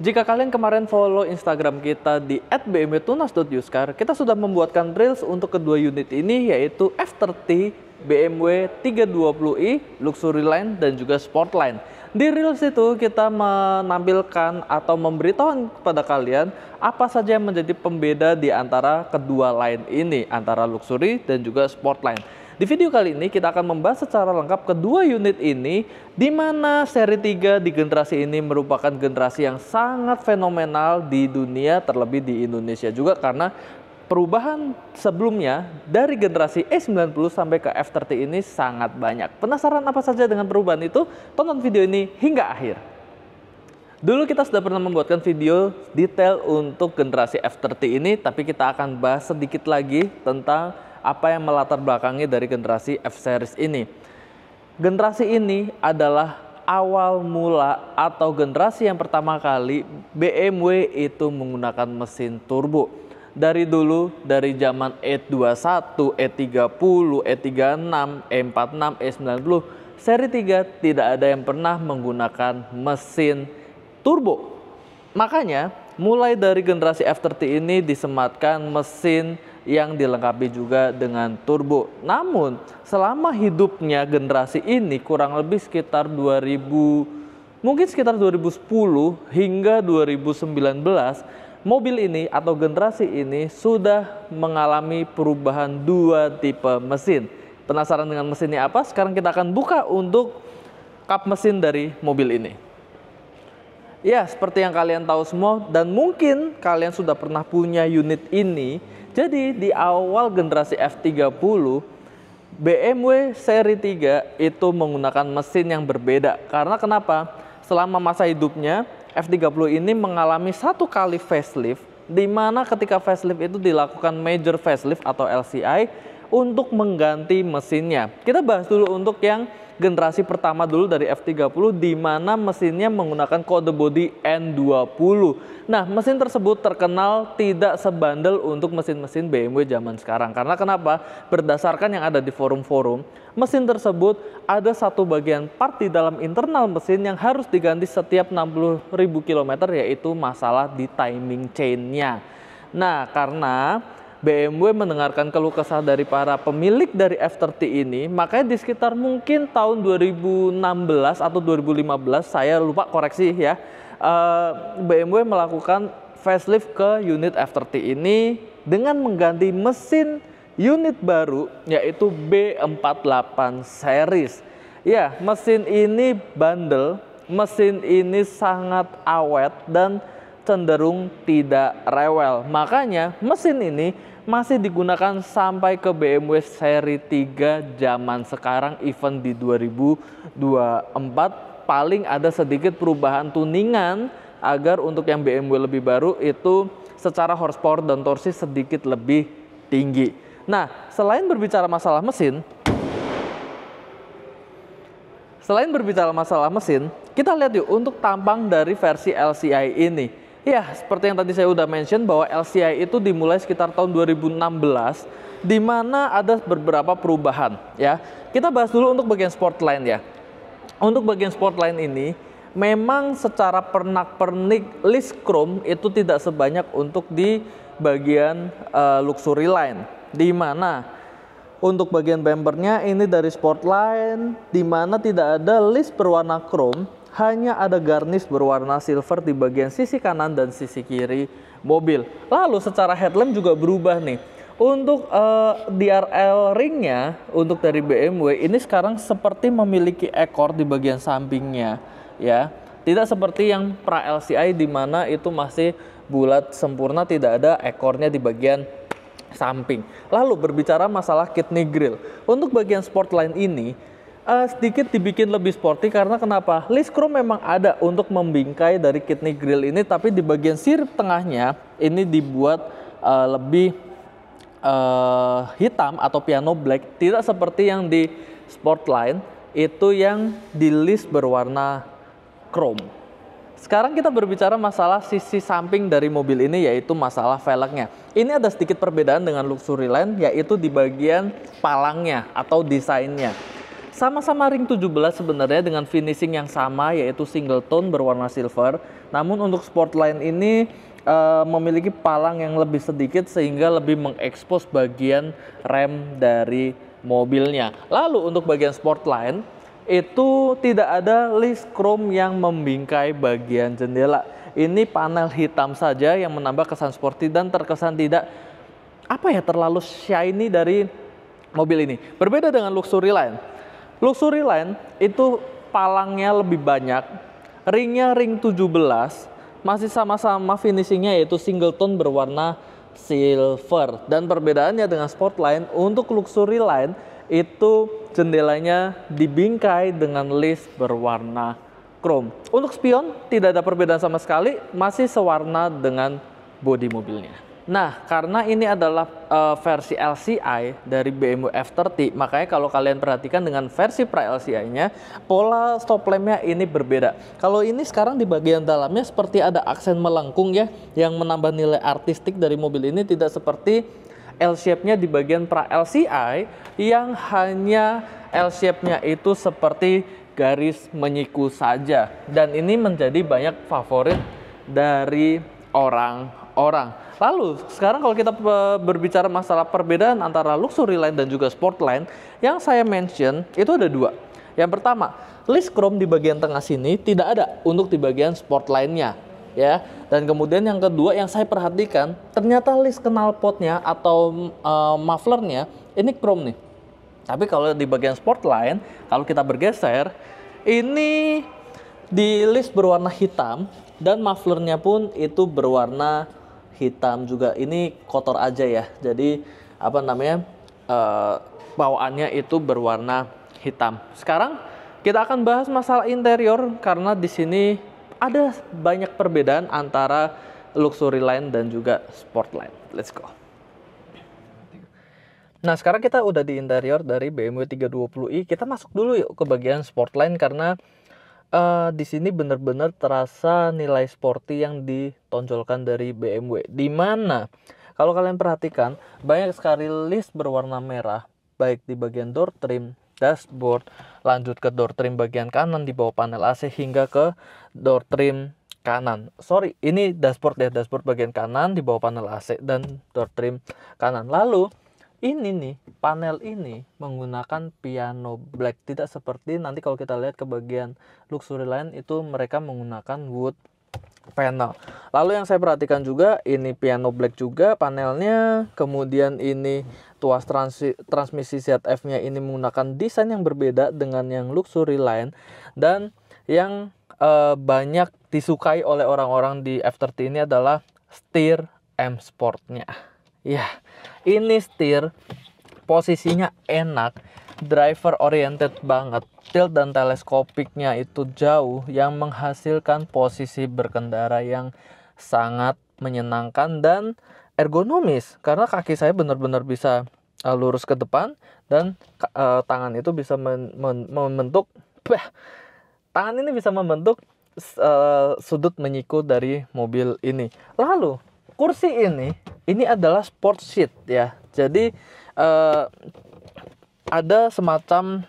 Jika kalian kemarin follow Instagram kita di @bmwtunas.yuskar, kita sudah membuatkan reels untuk kedua unit ini, yaitu F30 BMW 320i Luxury Line dan juga Sport Line. Di reels itu kita menampilkan atau memberitahu kepada kalian apa saja yang menjadi pembeda di antara kedua line ini, antara Luxury dan juga Sport Line. Di video kali ini kita akan membahas secara lengkap kedua unit ini, di mana seri 3 di generasi ini merupakan generasi yang sangat fenomenal di dunia, terlebih di Indonesia juga, karena perubahan sebelumnya dari generasi E90 sampai ke F30 ini sangat banyak. Penasaran apa saja dengan perubahan itu? Tonton video ini hingga akhir. Dulu kita sudah pernah membuatkan video detail untuk generasi F30 ini, tapi kita akan bahas sedikit lagi tentang apa yang melatar belakangi dari generasi F-Series ini. Generasi ini adalah awal mula atau generasi yang pertama kali BMW itu menggunakan mesin turbo. Dari dulu, dari zaman E21, E30, E36, E46, E90, seri 3 tidak ada yang pernah menggunakan mesin turbo. Makanya, mulai dari generasi F30 ini disematkan mesin yang dilengkapi juga dengan turbo. Namun, selama hidupnya generasi ini kurang lebih sekitar 2010 hingga 2019, mobil ini atau generasi ini sudah mengalami perubahan dua tipe mesin. Penasaran dengan mesinnya apa? Sekarang kita akan buka untuk kap mesin dari mobil ini. Ya, seperti yang kalian tahu semua dan mungkin kalian sudah pernah punya unit ini. Jadi di awal generasi F30, BMW seri 3 itu menggunakan mesin yang berbeda. Karena kenapa? Selama masa hidupnya, F30 ini mengalami satu kali facelift, di mana ketika facelift itu dilakukan major facelift atau LCI untuk mengganti mesinnya. Kita bahas dulu untuk yang generasi pertama dulu dari F30, di mana mesinnya menggunakan kode bodi N20. Nah, mesin tersebut terkenal tidak sebandel untuk mesin-mesin BMW zaman sekarang. Karena kenapa? Berdasarkan yang ada di forum-forum, mesin tersebut ada satu bagian part di dalam internal mesin yang harus diganti setiap 60.000 km, yaitu masalah di timing chain-nya. Nah, karena BMW mendengarkan keluh kesah dari para pemilik dari F30 ini, makanya di sekitar mungkin tahun 2016 atau 2015, saya lupa, koreksi ya, BMW melakukan facelift ke unit F30 ini dengan mengganti mesin unit baru, yaitu B48 series. Ya, mesin ini bandel, mesin ini sangat awet dan cenderung tidak rewel. Makanya mesin ini masih digunakan sampai ke BMW seri 3 zaman sekarang, even di 2024 paling ada sedikit perubahan tuningan agar untuk yang BMW lebih baru itu secara horsepower dan torsi sedikit lebih tinggi. Nah, selain berbicara masalah mesin, kita lihat yuk untuk tampang dari versi LCI ini. Ya, seperti yang tadi saya udah mention bahwa LCI itu dimulai sekitar tahun 2016, di mana ada beberapa perubahan ya. Kita bahas dulu untuk bagian Sportline ya. Untuk bagian Sportline ini memang secara pernak-pernik list chrome itu tidak sebanyak untuk di bagian Luxury Line, di mana untuk bagian bumpernya ini dari Sportline, di mana tidak ada list berwarna chrome, hanya ada garnish berwarna silver di bagian sisi kanan dan sisi kiri mobil. Lalu secara headlamp juga berubah nih. Untuk DRL ringnya untuk dari BMW ini sekarang seperti memiliki ekor di bagian sampingnya ya. Tidak seperti yang pra LCI di mana itu masih bulat sempurna, tidak ada ekornya di bagian samping. Lalu berbicara masalah kidney grill. Untuk bagian Sportline ini sedikit dibikin lebih sporty karena kenapa? List chrome memang ada untuk membingkai dari kidney grill ini, tapi di bagian sirip tengahnya ini dibuat lebih hitam atau piano black, tidak seperti yang di Sportline itu yang di list berwarna chrome. Sekarang kita berbicara masalah sisi samping dari mobil ini, yaitu masalah velgnya. Ini ada sedikit perbedaan dengan Luxury Line, yaitu di bagian palangnya atau desainnya. Sama-sama ring 17 sebenarnya dengan finishing yang sama, yaitu single tone berwarna silver. Namun untuk Sportline ini memiliki palang yang lebih sedikit sehingga lebih mengekspos bagian rem dari mobilnya. Lalu untuk bagian Sportline itu tidak ada list chrome yang membingkai bagian jendela. Ini panel hitam saja yang menambah kesan sporty dan terkesan tidak terlalu shiny dari mobil ini. Berbeda dengan Luxury Line. Luxury Line itu palangnya lebih banyak, ringnya ring 17, masih sama-sama finishingnya yaitu single tone berwarna silver. Dan perbedaannya dengan Sportline, untuk Luxury Line itu jendelanya dibingkai dengan list berwarna chrome. Untuk spion tidak ada perbedaan sama sekali, masih sewarna dengan bodi mobilnya. Nah, karena ini adalah versi LCI dari BMW F30, makanya kalau kalian perhatikan dengan versi pra-LCI-nya, pola stop lamp-nya ini berbeda. Kalau ini sekarang di bagian dalamnya seperti ada aksen melengkung ya, yang menambah nilai artistik dari mobil ini, tidak seperti L-shape-nya di bagian pra-LCI yang hanya L-shape-nya itu seperti garis menyiku saja. Dan ini menjadi banyak favorit dari orang-orang. Lalu sekarang kalau kita berbicara masalah perbedaan antara Luxury Line dan juga Sportline, yang saya mention itu ada dua. Yang pertama, list chrome di bagian tengah sini tidak ada untuk di bagian Sportline-nya, ya. Dan kemudian yang kedua yang saya perhatikan, ternyata list knalpotnya atau mufflernya ini chrome nih. Tapi kalau di bagian Sportline, kalau kita bergeser, ini di list berwarna hitam dan mufflernya pun itu berwarna hitam juga. Ini kotor aja ya, jadi bawaannya itu berwarna hitam. Sekarang kita akan bahas masalah interior karena di sini ada banyak perbedaan antara Luxury Line dan juga Sportline. Let's go. Nah, sekarang kita udah di interior dari BMW 320i. Kita masuk dulu yuk ke bagian Sportline karena di sini benar-benar terasa nilai sporty yang ditonjolkan dari BMW. Di mana kalau kalian perhatikan banyak sekali list berwarna merah, baik di bagian door trim, dashboard, lanjut ke door trim bagian kanan di bawah panel AC hingga ke door trim kanan. Sorry, ini dashboard ya, dashboard bagian kanan di bawah panel AC dan door trim kanan. Lalu ini nih, panel ini menggunakan piano black, tidak seperti nanti kalau kita lihat ke bagian Luxury Line itu mereka menggunakan wood panel. Lalu yang saya perhatikan juga ini piano black juga panelnya, kemudian ini tuas transmisi ZF-nya ini menggunakan desain yang berbeda dengan yang Luxury Line, dan yang banyak disukai oleh orang-orang di F30 ini adalah setir M Sport-nya. Ya, ini setir posisinya enak, driver oriented banget, tilt dan teleskopiknya itu jauh yang menghasilkan posisi berkendara yang sangat menyenangkan dan ergonomis karena kaki saya benar-benar bisa lurus ke depan dan tangan itu bisa membentuk tangan ini bisa membentuk sudut menyiku dari mobil ini. Lalu kursi ini adalah sport seat ya. Jadi ada semacam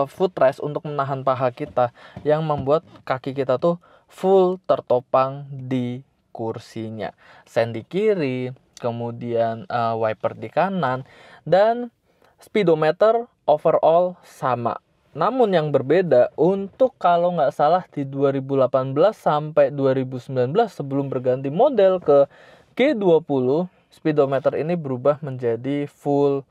footrest untuk menahan paha kita yang membuat kaki kita tuh full tertopang di kursinya. Sen di kiri, kemudian wiper di kanan, dan speedometer overall sama. Namun yang berbeda untuk kalau nggak salah di 2018 sampai 2019 sebelum berganti model ke G20, speedometer ini berubah menjadi full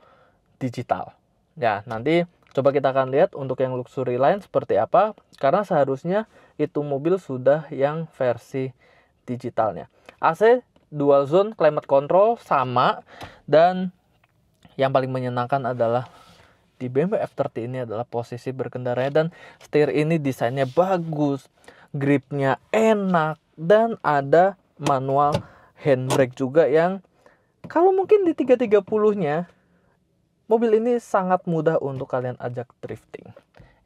digital. Ya, nanti coba kita akan lihat untuk yang Luxury Line seperti apa, karena seharusnya itu mobil sudah yang versi digitalnya. AC dual zone climate control sama, dan yang paling menyenangkan adalah di BMW F30 ini adalah posisi berkendaranya, dan setir ini desainnya bagus, gripnya enak, dan ada manual handbrake juga yang kalau mungkin di 330-nya mobil ini sangat mudah untuk kalian ajak drifting.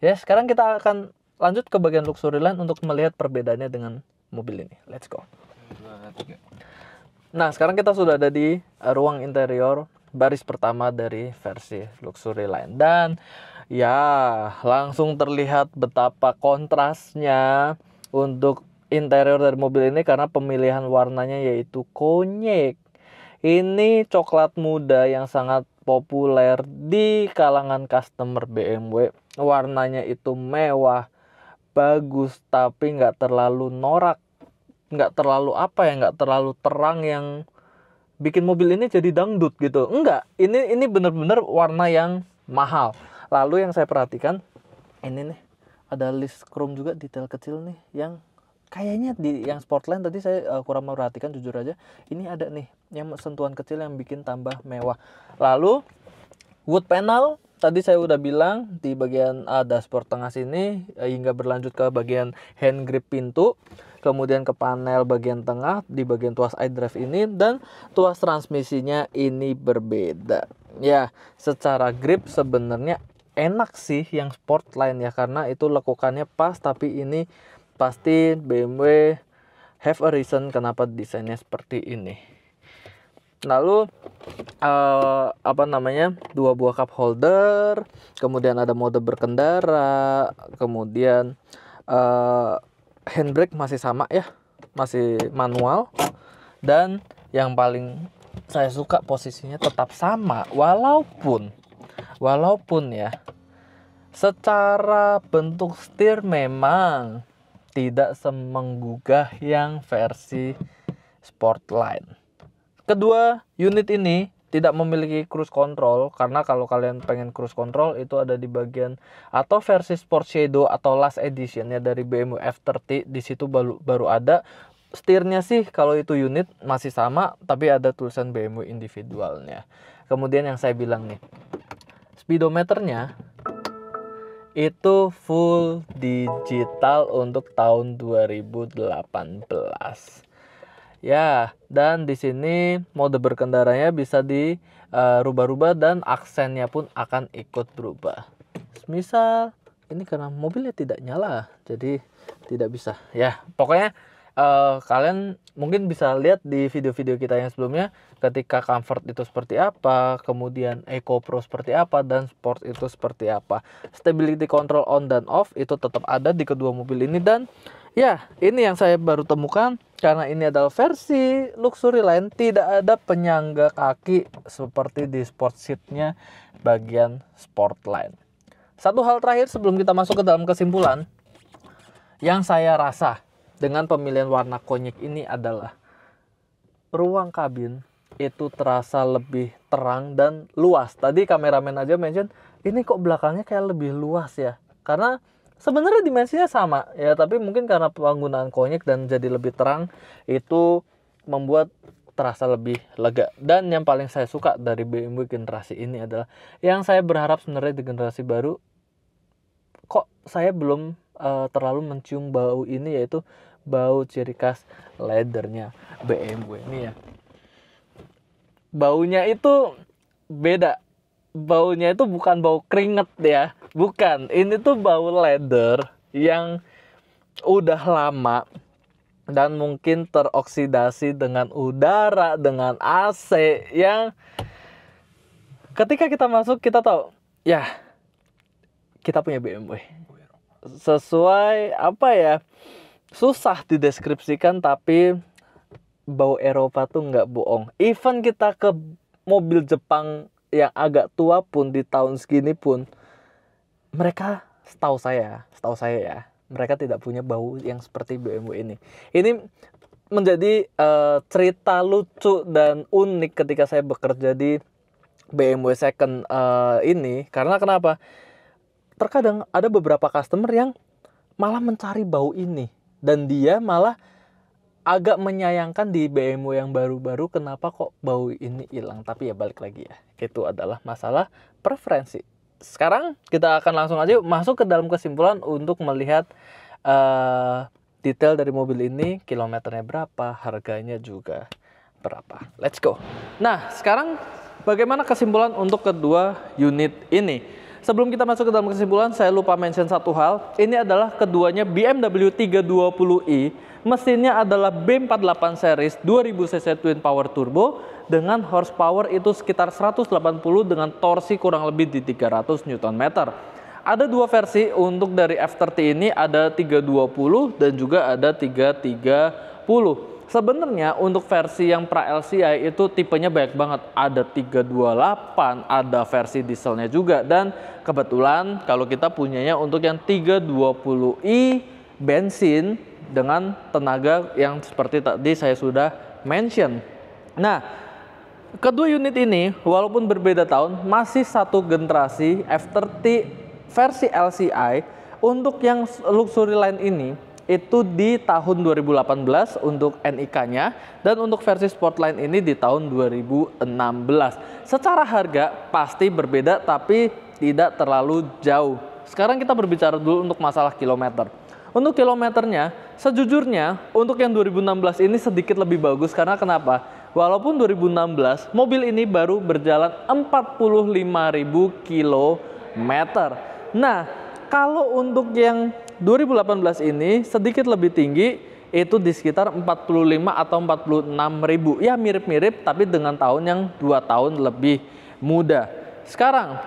Ya, sekarang kita akan lanjut ke bagian Luxury Line untuk melihat perbedaannya dengan mobil ini. Let's go. Nah, sekarang kita sudah ada di ruang interior baris pertama dari versi luxury line. Dan ya langsung terlihat betapa kontrasnya untuk interior dari mobil ini karena pemilihan warnanya yaitu konyek. Ini coklat muda yang sangat populer di kalangan customer BMW. Warnanya itu mewah, bagus, tapi nggak terlalu norak, nggak terlalu nggak terlalu terang yang bikin mobil ini jadi dangdut gitu. Enggak, ini bener-bener warna yang mahal. Lalu yang saya perhatikan, ini nih ada list chrome juga, detail kecil nih yang kayaknya di yang Sportline tadi saya kurang memperhatikan, jujur aja. Ini ada nih yang sentuhan kecil yang bikin tambah mewah. Lalu wood panel tadi saya udah bilang di bagian dashboard tengah sini hingga berlanjut ke bagian hand grip pintu, kemudian ke panel bagian tengah di bagian tuas iDrive ini, dan tuas transmisinya ini berbeda. Ya, secara grip sebenarnya enak sih yang Sportline ya, karena itu lekukannya pas, tapi ini pasti BMW have a reason kenapa desainnya seperti ini. Lalu dua buah cup holder, kemudian ada mode berkendara, kemudian handbrake masih sama ya, masih manual, dan yang paling saya suka posisinya tetap sama walaupun ya secara bentuk setir memang tidak semenggugah yang versi Sportline. Kedua unit ini tidak memiliki cruise control, karena kalau kalian pengen cruise control itu ada di bagian atau versi Sport Shadow atau last editionnya dari BMW F30, di situ baru ada. Setirnya sih kalau itu unit masih sama, tapi ada tulisan BMW individualnya. Kemudian yang saya bilang nih, speedometernya itu full digital untuk tahun 2018. Ya, dan di sini mode berkendaranya bisa dirubah-rubah dan aksennya pun akan ikut berubah. Misal ini karena mobilnya tidak nyala, jadi tidak bisa. Ya, pokoknya kalian mungkin bisa lihat di video-video kita yang sebelumnya ketika comfort itu seperti apa, kemudian Eco Pro seperti apa, dan Sport itu seperti apa. Stability control on dan off itu tetap ada di kedua mobil ini, dan ya ini yang saya baru temukan. Karena ini adalah versi luxury line, tidak ada penyangga kaki seperti di sport seatnya bagian Sportline. Satu hal terakhir sebelum kita masuk ke dalam kesimpulan, yang saya rasa dengan pemilihan warna konyek ini adalah ruang kabin itu terasa lebih terang dan luas. Tadi kameramen aja mention, ini kok belakangnya kayak lebih luas ya, karena sebenarnya dimensinya sama ya, tapi mungkin karena penggunaan konyek dan jadi lebih terang, itu membuat terasa lebih lega. Dan yang paling saya suka dari BMW generasi ini adalah, yang saya berharap sebenarnya di generasi baru, kok saya belum terlalu mencium bau ini, yaitu bau ciri khas leathernya BMW ini ya. Baunya itu beda. Baunya itu bukan bau keringet ya, bukan. Ini tuh bau leather yang udah lama dan mungkin teroksidasi dengan udara, dengan AC, yang ketika kita masuk kita tahu ya kita punya BMW. Sesuai susah dideskripsikan, tapi bau Eropa tuh nggak bohong. Even kita ke mobil Jepang yang agak tua pun di tahun segini pun, mereka setahu saya ya, mereka tidak punya bau yang seperti BMW ini. Ini menjadi cerita lucu dan unik ketika saya bekerja di BMW second ini. Karena kenapa? Terkadang ada beberapa customer yang malah mencari bau ini, dan dia malah agak menyayangkan di BMW yang baru-baru kenapa kok bau ini hilang. Tapi ya balik lagi ya, itu adalah masalah preferensi. Sekarang kita akan langsung aja masuk ke dalam kesimpulan untuk melihat detail dari mobil ini, kilometernya berapa, harganya juga berapa. Let's go. Nah, sekarang bagaimana kesimpulan untuk kedua unit ini? Sebelum kita masuk ke dalam kesimpulan, saya lupa mention satu hal. Ini adalah keduanya BMW 320i Mesinnya adalah B48 series 2000 cc twin power turbo dengan horsepower itu sekitar 180 dengan torsi kurang lebih di 300 Nm. Ada dua versi untuk dari F30 ini, ada 320 dan juga ada 330. Sebenarnya untuk versi yang pra LCI itu tipenya banyak banget. Ada 328, ada versi dieselnya juga. Dan kebetulan kalau kita punyanya untuk yang 320i bensin dengan tenaga yang seperti tadi saya sudah mention. Nah, kedua unit ini walaupun berbeda tahun masih satu generasi F30 versi LCI. Untuk yang luxury line ini itu di tahun 2018 untuk NIK-nya, dan untuk versi Sportline ini di tahun 2016. Secara harga pasti berbeda tapi tidak terlalu jauh. Sekarang kita berbicara dulu untuk masalah kilometer. Untuk kilometernya, sejujurnya untuk yang 2016 ini sedikit lebih bagus karena kenapa? Walaupun 2016 mobil ini baru berjalan 45.000 kilometer. Nah, kalau untuk yang 2018 ini sedikit lebih tinggi, itu di sekitar 45 atau 46.000. Ya mirip-mirip tapi dengan tahun yang 2 tahun lebih muda. Sekarang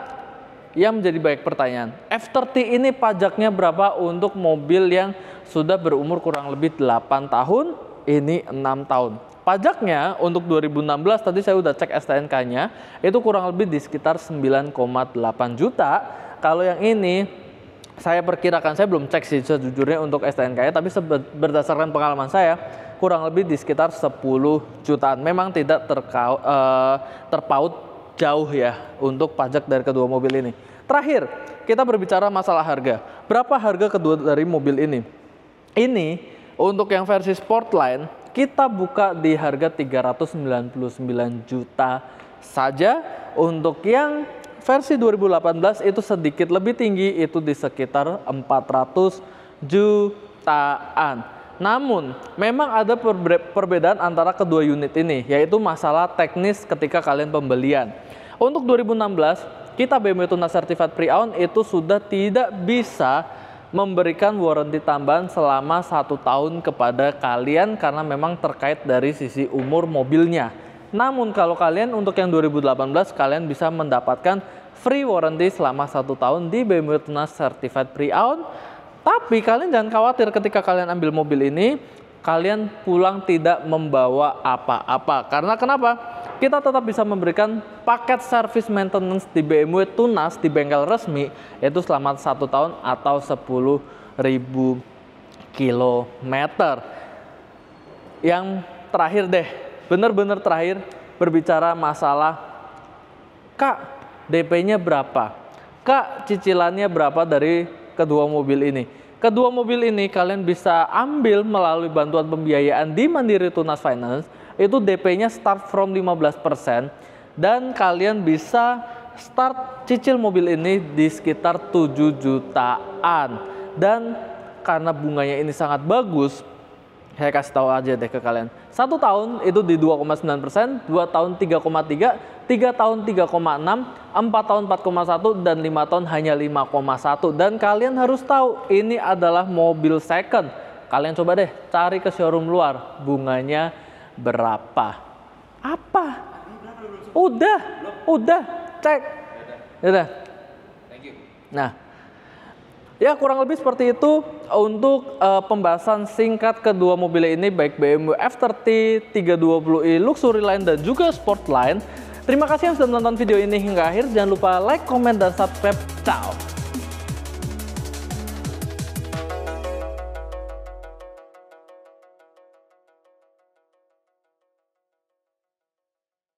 yang menjadi banyak pertanyaan, F30 ini pajaknya berapa untuk mobil yang sudah berumur kurang lebih 8 tahun, ini 6 tahun. Pajaknya untuk 2016 tadi saya udah cek STNK-nya, itu kurang lebih di sekitar 9,8 juta. Kalau yang ini saya perkirakan, saya belum cek sih sejujurnya untuk STNK-nya, tapi berdasarkan pengalaman saya kurang lebih di sekitar 10 jutaan. Memang tidak terpaut jauh ya untuk pajak dari kedua mobil ini. Terakhir, kita berbicara masalah harga. Berapa harga kedua dari mobil ini? Ini untuk yang versi Sportline kita buka di harga 399 juta saja. Untuk yang versi 2018 itu sedikit lebih tinggi, itu di sekitar 400 jutaan. Namun, memang ada perbedaan antara kedua unit ini, yaitu masalah teknis ketika kalian pembelian. Untuk 2016, kita BMW Tunas Certified Pre-Owned itu sudah tidak bisa memberikan warranty tambahan selama 1 tahun kepada kalian karena memang terkait dari sisi umur mobilnya. Namun kalau kalian untuk yang 2018 kalian bisa mendapatkan free warranty selama 1 tahun di BMW Tunas Certified Pre-Owned. Tapi kalian jangan khawatir ketika kalian ambil mobil ini, kalian pulang tidak membawa apa-apa. Karena kenapa? Kita tetap bisa memberikan paket service maintenance di BMW Tunas di bengkel resmi, yaitu selama 1 tahun atau 10.000 kilometer. Yang terakhir deh, benar-benar terakhir, berbicara masalah, Kak, DP-nya berapa? Kak, cicilannya berapa dari kedua mobil ini? Kedua mobil ini kalian bisa ambil melalui bantuan pembiayaan di Mandiri Tunas Finance. Itu DP-nya start from 15% dan kalian bisa start cicil mobil ini di sekitar 7 jutaan. Dan karena bunganya ini sangat bagus, saya kasih tahu aja deh ke kalian. 1 tahun itu di 2,9%, 2 tahun 3,3%, 3 tahun 3,6%, 4 tahun 4,1%, dan 5 tahun hanya 5,1%. Dan kalian harus tahu ini adalah mobil second. Kalian coba deh cari ke showroom luar, bunganya berapa? Apa? Udah, cek. Udah. Nah, ya kurang lebih seperti itu untuk pembahasan singkat kedua mobil ini, baik BMW F30, 320i Luxury Line dan juga Sportline. Terima kasih yang sudah menonton video ini hingga akhir. Jangan lupa like, comment, dan subscribe. Ciao.